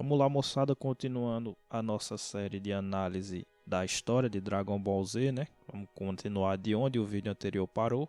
Vamos lá, moçada, continuando a nossa série de análise da história de Dragon Ball Z, né? Vamos continuar de onde o vídeo anterior parou,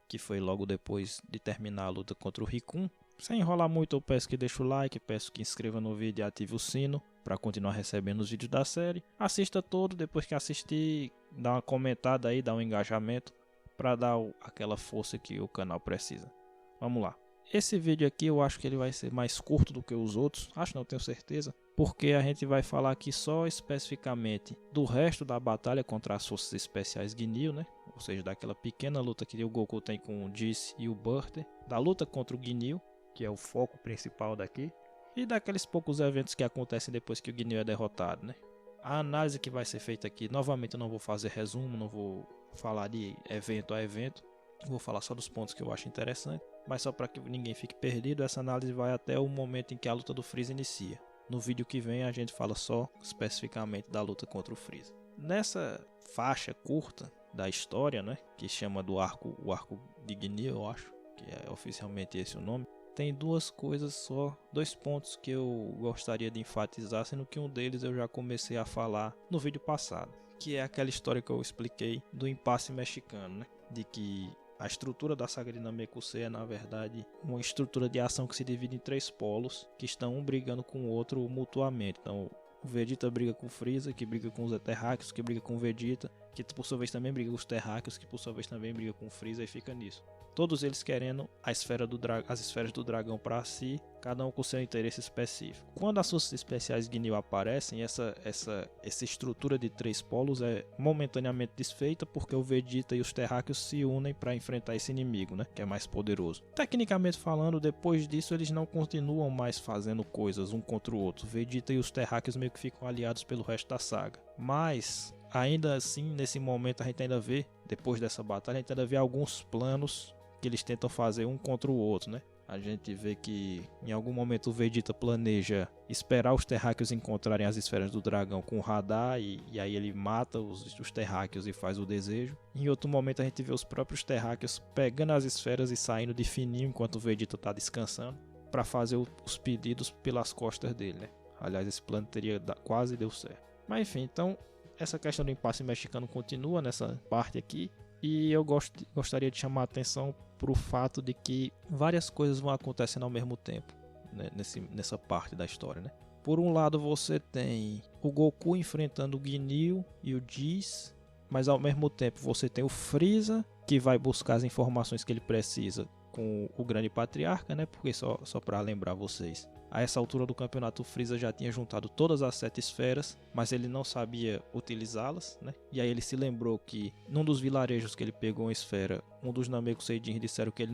que foi logo depois de terminar a luta contra o Rickun. Sem enrolar muito, eu peço que deixe o like, peço que inscreva no vídeo e ative o sino para continuar recebendo os vídeos da série. Assista todo, depois que assistir, dá uma comentada aí, dá um engajamento para dar aquela força que o canal precisa. Vamos lá. Esse vídeo aqui eu acho que ele vai ser mais curto do que os outros, acho não, tenho certeza, porque a gente vai falar aqui só especificamente do resto da batalha contra as forças especiais Ginyu, né? Ou seja, daquela pequena luta que o Goku tem com o Jeice e o Butter, da luta contra o Ginyu, que é o foco principal daqui, e daqueles poucos eventos que acontecem depois que o Ginyu é derrotado, né? A análise que vai ser feita aqui, novamente eu não vou fazer resumo, não vou falar de evento a evento, vou falar só dos pontos que eu acho interessante. Mas só para que ninguém fique perdido, essa análise vai até o momento em que a luta do Freeza inicia. No vídeo que vem a gente fala só especificamente da luta contra o Freeza. Nessa faixa curta da história, né, que chama do arco, o arco de Ginyu, eu acho, que é oficialmente esse o nome, tem duas coisas só, dois pontos que eu gostaria de enfatizar, sendo que um deles eu já comecei a falar no vídeo passado, que é aquela história que eu expliquei do impasse mexicano, né, de que a estrutura da saga de Namekusei é, na verdade, uma estrutura de ação que se divide em três polos, que estão um brigando com o outro mutuamente. Então, o Vegeta briga com o Freeza, que briga com os Terráqueos, que briga com o Vegeta, que por sua vez também briga com os Terráqueos, que por sua vez também briga com o Freeza, e fica nisso. Todos eles querendo as esferas do dragão para si, cada um com seu interesse específico. Quando as forças especiais Ginyu aparecem, essa estrutura de três polos é momentaneamente desfeita, porque o Vegeta e os Terráqueos se unem para enfrentar esse inimigo, né, que é mais poderoso. Tecnicamente falando, depois disso eles não continuam mais fazendo coisas um contra o outro. O Vegeta e os Terráqueos meio que ficam aliados pelo resto da saga. Mas ainda assim, nesse momento a gente ainda vê, depois dessa batalha, a gente ainda vê alguns planos que eles tentam fazer um contra o outro, né? A gente vê que em algum momento o Vegeta planeja esperar os Terráqueos encontrarem as esferas do dragão com o radar e aí ele mata os Terráqueos e faz o desejo. Em outro momento a gente vê os próprios Terráqueos pegando as esferas e saindo de fininho enquanto o Vegeta está descansando para fazer os pedidos pelas costas dele, né? Aliás, esse plano quase deu certo. Mas enfim, então essa questão do impasse mexicano continua nessa parte aqui. E eu gostaria de chamar a atenção para o fato de que várias coisas vão acontecendo ao mesmo tempo, né, nessa parte da história, né? Por um lado você tem o Goku enfrentando o Ginyu e o Jeice, mas ao mesmo tempo você tem o Freeza, que vai buscar as informações que ele precisa com o Grande Patriarca, né? Porque só para lembrar vocês, a essa altura do campeonato o Freeza já tinha juntado todas as 7 esferas, mas ele não sabia utilizá-las, né? E aí ele se lembrou que num dos vilarejos que ele pegou uma esfera, um dos Namekuseidins disseram que ele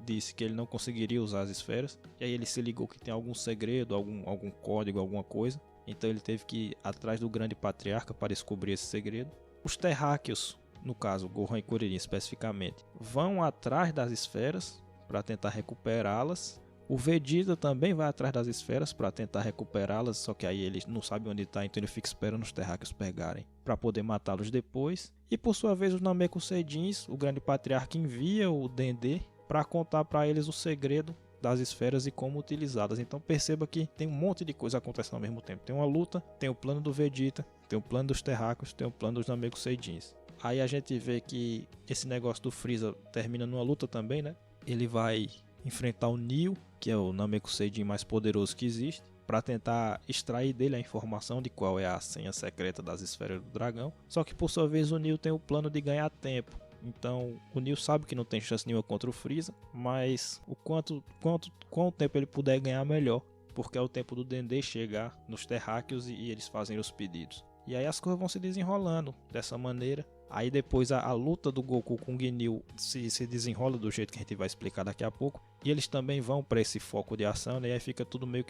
disse que ele não conseguiria usar as esferas. E aí ele se ligou que tem algum segredo, algum código, alguma coisa. Então ele teve que ir atrás do Grande Patriarca para descobrir esse segredo. Os Terráqueos, no caso Gohan e Kuririn especificamente, vão atrás das esferas para tentar recuperá-las. O Vegeta também vai atrás das esferas para tentar recuperá-las, só que aí ele não sabe onde está, então ele fica esperando os Terráqueos pegarem para poder matá-los depois. E por sua vez os Namekuseidins, o Grande Patriarca envia o Dendê para contar para eles o segredo das esferas e como utilizá-las. Então perceba que tem um monte de coisa acontecendo ao mesmo tempo. Tem uma luta, tem o plano do Vegeta, tem o plano dos Terráqueos, tem o plano dos Namekuseidins. Aí a gente vê que esse negócio do Freeza termina numa luta também, né? Ele vai enfrentar o Neo, que é o Namekuseidin mais poderoso que existe, para tentar extrair dele a informação de qual é a senha secreta das esferas do dragão. Só que por sua vez o Neo tem o plano de ganhar tempo. Então o Neo sabe que não tem chance nenhuma contra o Freeza, mas quanto tempo ele puder ganhar melhor, porque é o tempo do Dendê chegar nos Terráqueos e eles fazem os pedidos. E aí as coisas vão se desenrolando dessa maneira. Aí depois a luta do Goku com o Ginyu se desenrola do jeito que a gente vai explicar daqui a pouco. E eles também vão para esse foco de ação, né? E aí fica tudo meio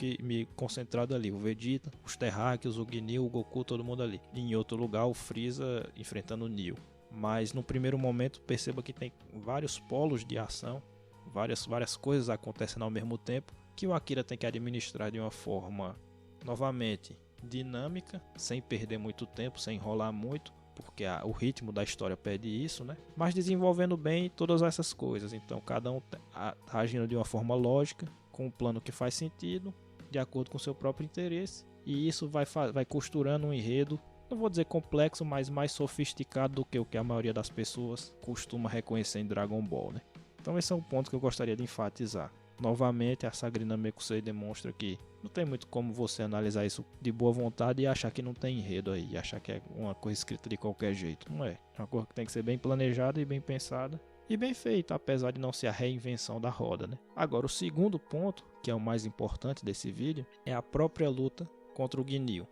concentrado ali. O Vegeta, os Terráqueos, o Ginyu, o Goku, todo mundo ali. E em outro lugar o Freeza enfrentando o Neo. Mas no primeiro momento perceba que tem vários polos de ação. Várias coisas acontecendo ao mesmo tempo, que o Akira tem que administrar de uma forma, novamente, dinâmica, sem perder muito tempo, sem enrolar muito, porque o ritmo da história pede isso, né? Mas desenvolvendo bem todas essas coisas. Então cada um tá agindo de uma forma lógica, com um plano que faz sentido, de acordo com seu próprio interesse, e isso vai costurando um enredo, não vou dizer complexo, mas mais sofisticado do que o que a maioria das pessoas costuma reconhecer em Dragon Ball, né? Então esse é um ponto que eu gostaria de enfatizar. Novamente, a Sagrina Mekusei demonstra que não tem muito como você analisar isso de boa vontade e achar que não tem enredo aí, e achar que é uma coisa escrita de qualquer jeito. Não é. É uma coisa que tem que ser bem planejada e bem pensada e bem feita, apesar de não ser a reinvenção da roda, né? Agora, o segundo ponto, que é o mais importante desse vídeo, é a própria luta contra o Ginyu.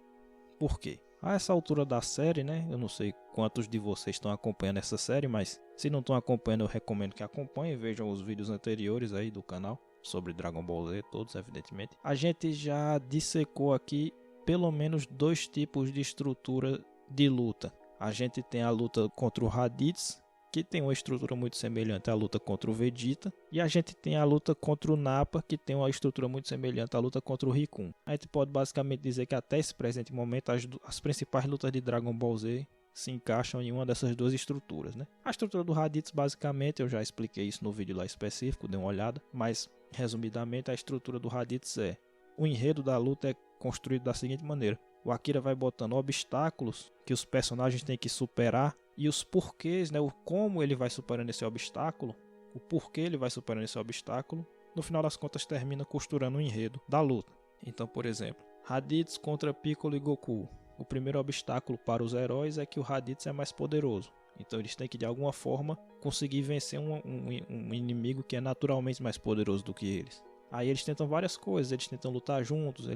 Por quê? A essa altura da série, né? Eu não sei quantos de vocês estão acompanhando essa série, mas se não estão acompanhando, eu recomendo que acompanhem, vejam os vídeos anteriores aí do canal sobre Dragon Ball Z, todos evidentemente. A gente já dissecou aqui pelo menos 2 tipos de estrutura de luta. A gente tem a luta contra o Raditz, que tem uma estrutura muito semelhante à luta contra o Vegeta, e a gente tem a luta contra o Nappa, que tem uma estrutura muito semelhante à luta contra o Riku. A gente pode basicamente dizer que até esse presente momento as principais lutas de Dragon Ball Z se encaixam em uma dessas 2 estruturas, né? A estrutura do Raditz, basicamente, eu já expliquei isso no vídeo lá específico, dê uma olhada, mas resumidamente a estrutura do Raditz é: o enredo da luta é construído da seguinte maneira: o Akira vai botando obstáculos que os personagens têm que superar, e os porquês, né, o como ele vai superando esse obstáculo, o porquê ele vai superando esse obstáculo, no final das contas termina costurando o enredo da luta. Então, por exemplo, Raditz contra Piccolo e Goku. O primeiro obstáculo para os heróis é que o Raditz é mais poderoso. Então eles têm que de alguma forma conseguir vencer um inimigo que é naturalmente mais poderoso do que eles. Aí eles tentam várias coisas, eles tentam lutar juntos,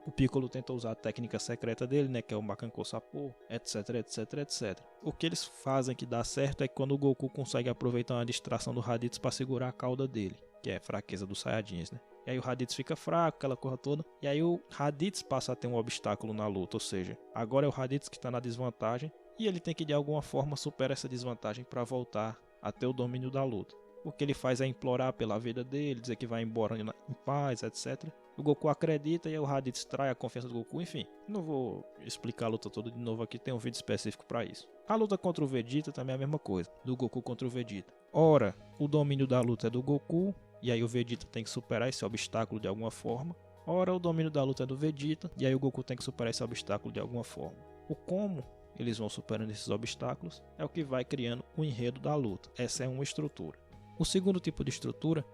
o Piccolo tenta usar a técnica secreta dele, né, que é o Makanko Sapo, etc, etc, etc. O que eles fazem que dá certo é que quando o Goku consegue aproveitar uma distração do Raditz para segurar a cauda dele, que é a fraqueza dos Saiyajins, né? E aí o Raditz fica fraco, aquela coisa toda, e aí o Raditz passa a ter um obstáculo na luta, ou seja, agora é o Raditz que está na desvantagem, e ele tem que de alguma forma superar essa desvantagem para voltar a ter o domínio da luta. O que ele faz é implorar pela vida dele, dizer que vai embora em paz, etc. O Goku acredita e aí o Raditz trai a confiança do Goku, enfim. Não vou explicar a luta toda de novo aqui, tem um vídeo específico para isso. A luta contra o Vegeta também é a mesma coisa, do Goku contra o Vegeta. Ora, o domínio da luta é do Goku, e aí o Vegeta tem que superar esse obstáculo de alguma forma. Ora, o domínio da luta é do Vegeta, e aí o Goku tem que superar esse obstáculo de alguma forma. O como eles vão superando esses obstáculos é o que vai criando o enredo da luta. Essa é uma estrutura. O segundo tipo de estrutura,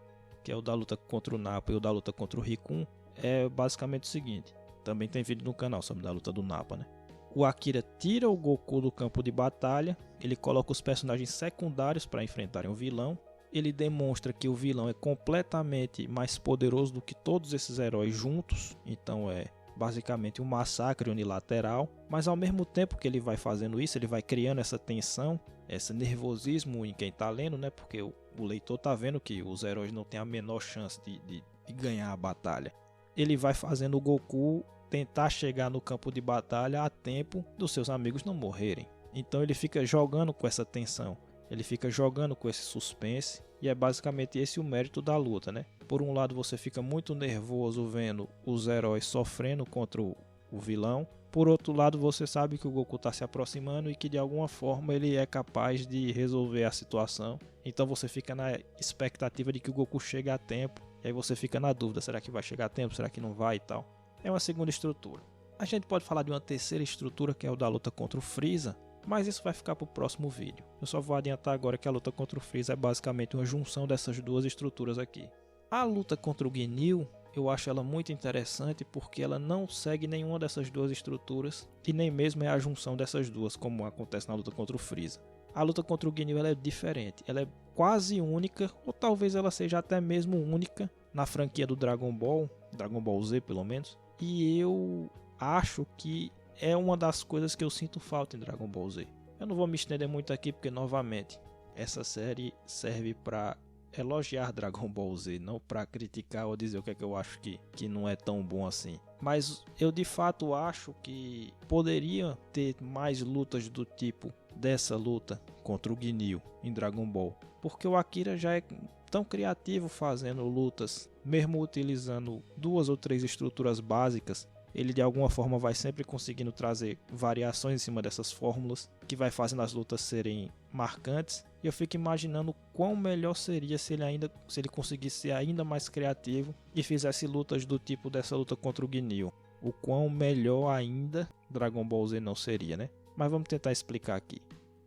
que é o da luta contra o Nappa e o da luta contra o Riku, é basicamente o seguinte. Também tem vídeo no canal sobre a luta do Nappa, né? O Akira tira o Goku do campo de batalha, ele coloca os personagens secundários para enfrentarem o vilão, ele demonstra que o vilão é completamente mais poderoso do que todos esses heróis juntos, então é basicamente um massacre unilateral, mas ao mesmo tempo que ele vai fazendo isso, ele vai criando essa tensão, esse nervosismo em quem está lendo, né? Porque o leitor está vendo que os heróis não têm a menor chance de ganhar a batalha. Ele vai fazendo o Goku tentar chegar no campo de batalha a tempo dos seus amigos não morrerem. Então ele fica jogando com essa tensão, ele fica jogando com esse suspense, e é basicamente esse o mérito da luta, né? Por um lado você fica muito nervoso vendo os heróis sofrendo contra o vilão, por outro lado você sabe que o Goku está se aproximando e que de alguma forma ele é capaz de resolver a situação, então você fica na expectativa de que o Goku chegue a tempo, e aí você fica na dúvida, será que vai chegar a tempo, será que não vai e tal. É uma segunda estrutura. A gente pode falar de uma terceira estrutura, que é o da luta contra o Freeza, mas isso vai ficar para o próximo vídeo. Eu só vou adiantar agora que a luta contra o Freeza é basicamente uma junção dessas 2 estruturas aqui. A luta contra o Ginyu, eu acho ela muito interessante porque ela não segue nenhuma dessas 2 estruturas e nem mesmo é a junção dessas 2, como acontece na luta contra o Freeza. A luta contra o Ginyu ela é diferente, ela é quase única, ou talvez ela seja até mesmo única na franquia do Dragon Ball Z pelo menos, e eu acho que é uma das coisas que eu sinto falta em Dragon Ball Z. Eu não vou me estender muito aqui porque, novamente, essa série serve para elogiar Dragon Ball Z, não para criticar ou dizer o que é que eu acho que não é tão bom assim. Mas eu de fato acho que poderia ter mais lutas do tipo dessa luta contra o Ginyu em Dragon Ball, porque o Akira já é tão criativo fazendo lutas, mesmo utilizando 2 ou 3 estruturas básicas, ele de alguma forma vai sempre conseguindo trazer variações em cima dessas fórmulas, que vai fazendo as lutas serem marcantes. E eu fico imaginando quão melhor seria se ele conseguisse ser ainda mais criativo e fizesse lutas do tipo dessa luta contra o Ginyu. O quão melhor ainda Dragon Ball Z não seria, né? Mas vamos tentar explicar aqui.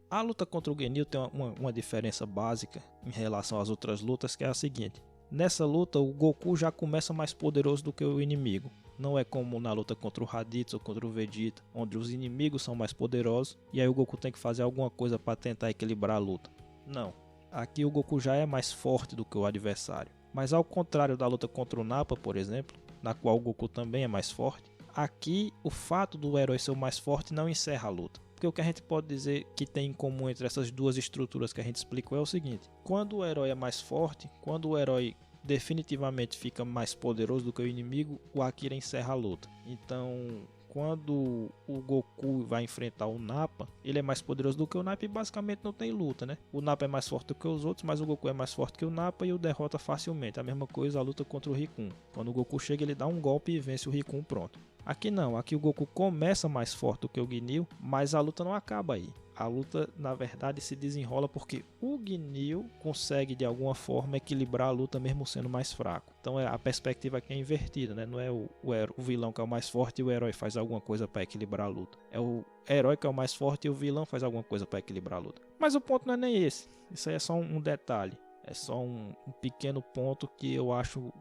A luta contra o Ginyu tem uma diferença básica em relação às outras lutas, que é a seguinte. Nessa luta, o Goku já começa mais poderoso do que o inimigo. Não é como na luta contra o Raditz ou contra o Vegeta, onde os inimigos são mais poderosos e aí o Goku tem que fazer alguma coisa para tentar equilibrar a luta. Não. Aqui o Goku já é mais forte do que o adversário. Mas ao contrário da luta contra o Nappa, por exemplo, na qual o Goku também é mais forte, aqui o fato do herói ser o mais forte não encerra a luta. Porque o que a gente pode dizer que tem em comum entre essas duas estruturas que a gente explicou é o seguinte. Quando o herói é mais forte, quando o herói definitivamente fica mais poderoso do que o inimigo, o Akira encerra a luta. Então, quando o Goku vai enfrentar o Nappa, ele é mais poderoso do que o Nappa e basicamente não tem luta, né? O Nappa é mais forte do que os outros, mas o Goku é mais forte que o Nappa e o derrota facilmente. A mesma coisa a luta contra o Rikun. Quando o Goku chega, ele dá um golpe e vence o Rikun, pronto. Aqui não, aqui o Goku começa mais forte do que o Ginyu, mas a luta não acaba aí. A luta, na verdade, se desenrola porque o Ginyu consegue, de alguma forma, equilibrar a luta mesmo sendo mais fraco. Então a perspectiva aqui é invertida, né? Não é o vilão que é o mais forte e o herói faz alguma coisa para equilibrar a luta. É o herói que é o mais forte e o vilão faz alguma coisa para equilibrar a luta. Mas o ponto não é nem esse. Isso aí é só um detalhe. É só um pequeno ponto que eu acho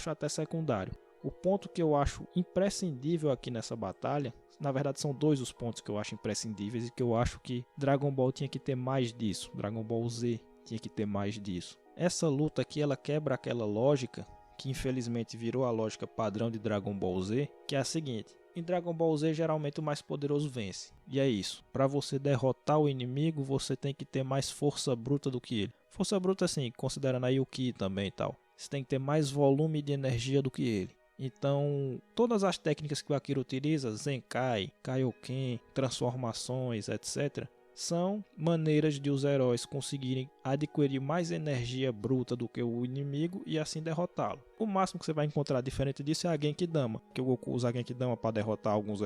até secundário. O ponto que eu acho imprescindível aqui nessa batalha, na verdade são dois os pontos que eu acho imprescindíveis e que eu acho que Dragon Ball tinha que ter mais disso, Dragon Ball Z tinha que ter mais disso. Essa luta aqui ela quebra aquela lógica que infelizmente virou a lógica padrão de Dragon Ball Z, que é a seguinte. Em Dragon Ball Z geralmente o mais poderoso vence, e é isso. Para você derrotar o inimigo você tem que ter mais força bruta do que ele. Força bruta assim, considerando aí o Ki também e tal. Você tem que ter mais volume de energia do que ele. Então, todas as técnicas que o Akira utiliza, Zenkai, Kaioken, transformações, etc., são maneiras de os heróis conseguirem adquirir mais energia bruta do que o inimigo e assim derrotá-lo. O máximo que você vai encontrar diferente disso é a Genkidama, que o Goku usa a Genkidama para derrotar alguns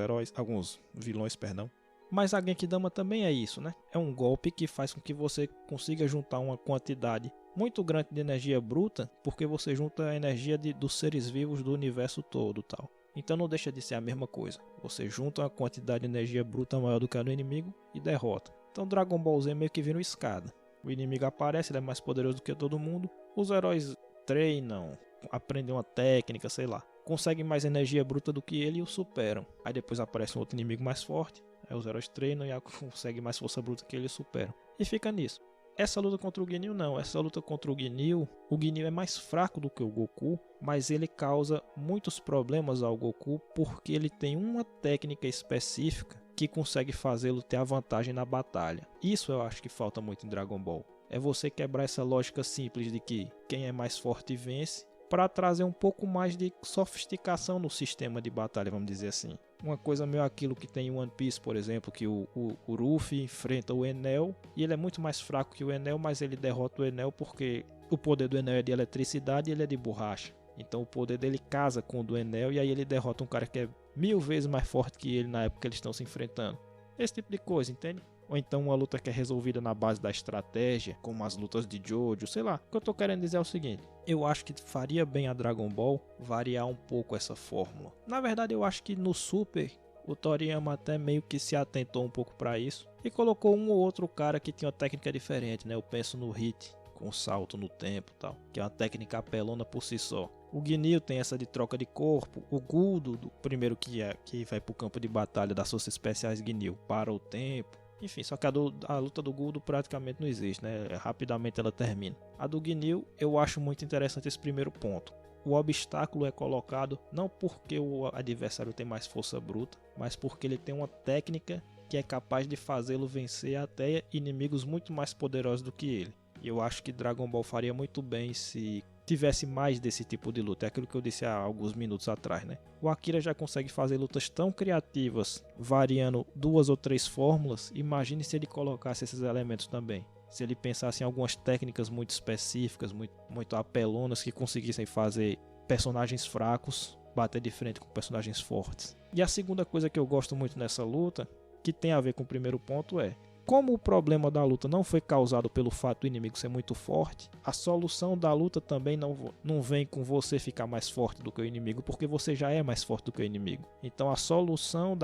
vilões. Mas a Genkidama também é isso, né? É um golpe que faz com que você consiga juntar uma quantidade muito grande de energia bruta, porque você junta a energia dos seres vivos do universo todo, tal. Então não deixa de ser a mesma coisa. Você junta uma quantidade de energia bruta maior do que a do inimigo e derrota. Então Dragon Ball Z meio que vira uma escada. O inimigo aparece, ele é mais poderoso do que todo mundo. Os heróis treinam, aprendem uma técnica, sei lá. Conseguem mais energia bruta do que ele e o superam. Aí depois aparece um outro inimigo mais forte. Aí os heróis treinam e conseguem mais força bruta que ele e superam. E fica nisso. Essa luta contra o Ginyu não, essa luta contra o Ginyu é mais fraco do que o Goku, mas ele causa muitos problemas ao Goku porque ele tem uma técnica específica que consegue fazê-lo ter a vantagem na batalha. Isso eu acho que falta muito em Dragon Ball. É você quebrar essa lógica simples de que quem é mais forte vence, para trazer um pouco mais de sofisticação no sistema de batalha, vamos dizer assim. Uma coisa meio aquilo que tem em One Piece, por exemplo, que o Luffy enfrenta o Enel e ele é muito mais fraco que o Enel, mas ele derrota o Enel porque o poder do Enel é de eletricidade e ele é de borracha. Então o poder dele casa com o do Enel e aí ele derrota um cara que é 1000 vezes mais forte que ele na época que eles estão se enfrentando. Esse tipo de coisa, entende? Ou então uma luta que é resolvida na base da estratégia, como as lutas de Jojo, sei lá. O que eu tô querendo dizer é o seguinte, eu acho que faria bem a Dragon Ball variar um pouco essa fórmula. Na verdade eu acho que no Super, o Toriyama até meio que se atentou um pouco para isso e colocou um ou outro cara que tinha uma técnica diferente, né? Eu penso no Hit, com salto no tempo e tal, que é uma técnica apelona por si só. O Ginyu tem essa de troca de corpo, o Guldo, do primeiro que vai pro campo de batalha das forças especiais Ginyu, para o tempo. Enfim, só que a luta do Guldo praticamente não existe, né? Rapidamente ela termina. A do Ginyu, eu acho muito interessante esse primeiro ponto. O obstáculo é colocado não porque o adversário tem mais força bruta, mas porque ele tem uma técnica que é capaz de fazê-lo vencer até inimigos muito mais poderosos do que ele. E eu acho que Dragon Ball faria muito bem se tivesse mais desse tipo de luta. É aquilo que eu disse há alguns minutos atrás, né? O Akira já consegue fazer lutas tão criativas, variando 2 ou 3 fórmulas. Imagine se ele colocasse esses elementos também. Se ele pensasse em algumas técnicas muito específicas, muito apelonas, que conseguissem fazer personagens fracos bater de frente com personagens fortes. E a segunda coisa que eu gosto muito nessa luta, que tem a ver com o primeiro ponto, é como o problema da luta não foi causado pelo fato do inimigo ser muito forte, a solução da luta também não vem com você ficar mais forte do que o inimigo, porque você já é mais forte do que o inimigo. Então a solução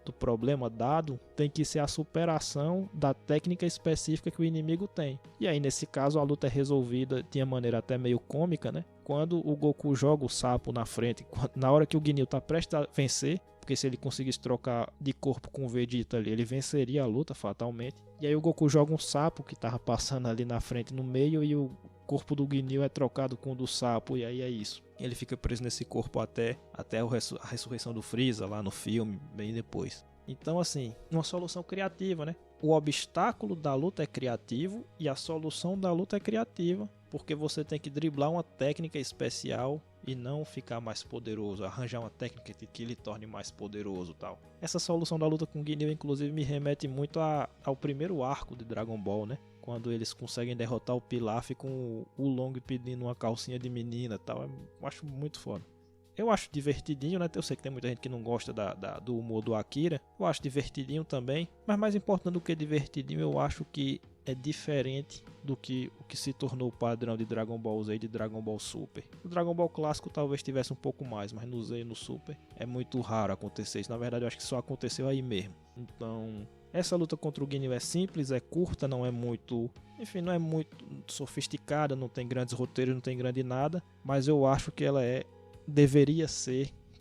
do problema dado tem que ser a superação da técnica específica que o inimigo tem. E aí nesse caso a luta é resolvida de uma maneira até meio cômica, né? Quando o Goku joga o sapo na frente, na hora que o Ginyu tá prestes a vencer, porque se ele conseguisse trocar de corpo com o Vegeta ali, ele venceria a luta fatalmente. E aí o Goku joga um sapo que tava passando ali na frente no meio e o corpo do Ginyu é trocado com o do sapo, e aí é isso. Ele fica preso nesse corpo até a ressurreição do Freeza lá no filme, bem depois. Então assim, uma solução criativa, né? O obstáculo da luta é criativo e a solução da luta é criativa, porque você tem que driblar uma técnica especial e não ficar mais poderoso, arranjar uma técnica que lhe torne mais poderoso, tal. Essa solução da luta com o Ginyu inclusive me remete muito ao primeiro arco de Dragon Ball, né? Quando eles conseguem derrotar o Pilaf com o Long pedindo uma calcinha de menina, tal. Eu acho muito foda. Eu acho divertidinho, né? Eu sei que tem muita gente que não gosta do humor do Akira. Eu acho divertidinho também. Mas mais importante do que divertidinho, eu acho que é diferente do que o que se tornou o padrão de Dragon Ball Z e de Dragon Ball Super. O Dragon Ball clássico talvez tivesse um pouco mais, mas no Z e no Super é muito raro acontecer isso. Na verdade, eu acho que só aconteceu aí mesmo. Então, essa luta contra o Ginyu é simples, é curta, não é muito... Enfim, não é muito sofisticada, não tem grandes roteiros, não tem grande nada. Mas eu acho que ela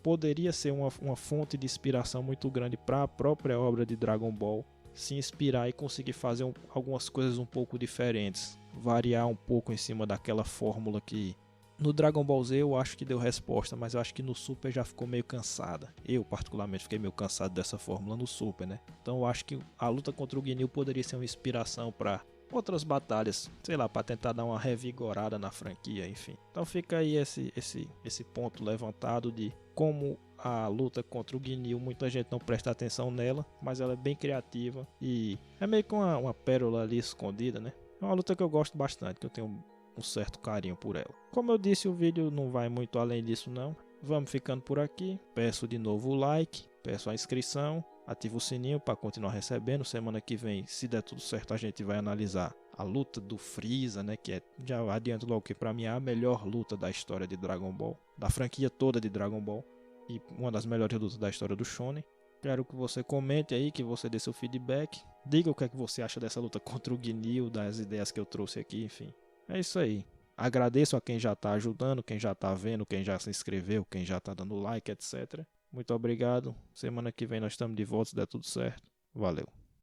poderia ser uma fonte de inspiração muito grande para a própria obra de Dragon Ball, se inspirar e conseguir fazer algumas coisas um pouco diferentes, variar um pouco em cima daquela fórmula que no Dragon Ball Z eu acho que deu resposta, mas eu acho que no Super já ficou meio cansada. Eu particularmente fiquei meio cansado dessa fórmula no Super, né? Então eu acho que a luta contra o Ginyu poderia ser uma inspiração para outras batalhas, sei lá, para tentar dar uma revigorada na franquia, enfim. Então fica aí esse ponto levantado de como a luta contra o Ginyu, muita gente não presta atenção nela, mas ela é bem criativa e é meio que uma pérola ali escondida, né? É uma luta que eu gosto bastante, que eu tenho um certo carinho por ela. Como eu disse, o vídeo não vai muito além disso não. Vamos ficando por aqui. Peço de novo o like, peço a inscrição. Ativa o sininho para continuar recebendo. Semana que vem, se der tudo certo, a gente vai analisar a luta do Freeza, né? Que já adianto logo que para mim é a melhor luta da história de Dragon Ball, da franquia toda de Dragon Ball, e uma das melhores lutas da história do Shonen. Quero que você comente aí, que você dê seu feedback. Diga o que é que você acha dessa luta contra o Ginyu, das ideias que eu trouxe aqui, enfim. É isso aí. Agradeço a quem já está ajudando, quem já está vendo, quem já se inscreveu, quem já está dando like, etc. Muito obrigado. Semana que vem nós estamos de volta, se der tudo certo. Valeu.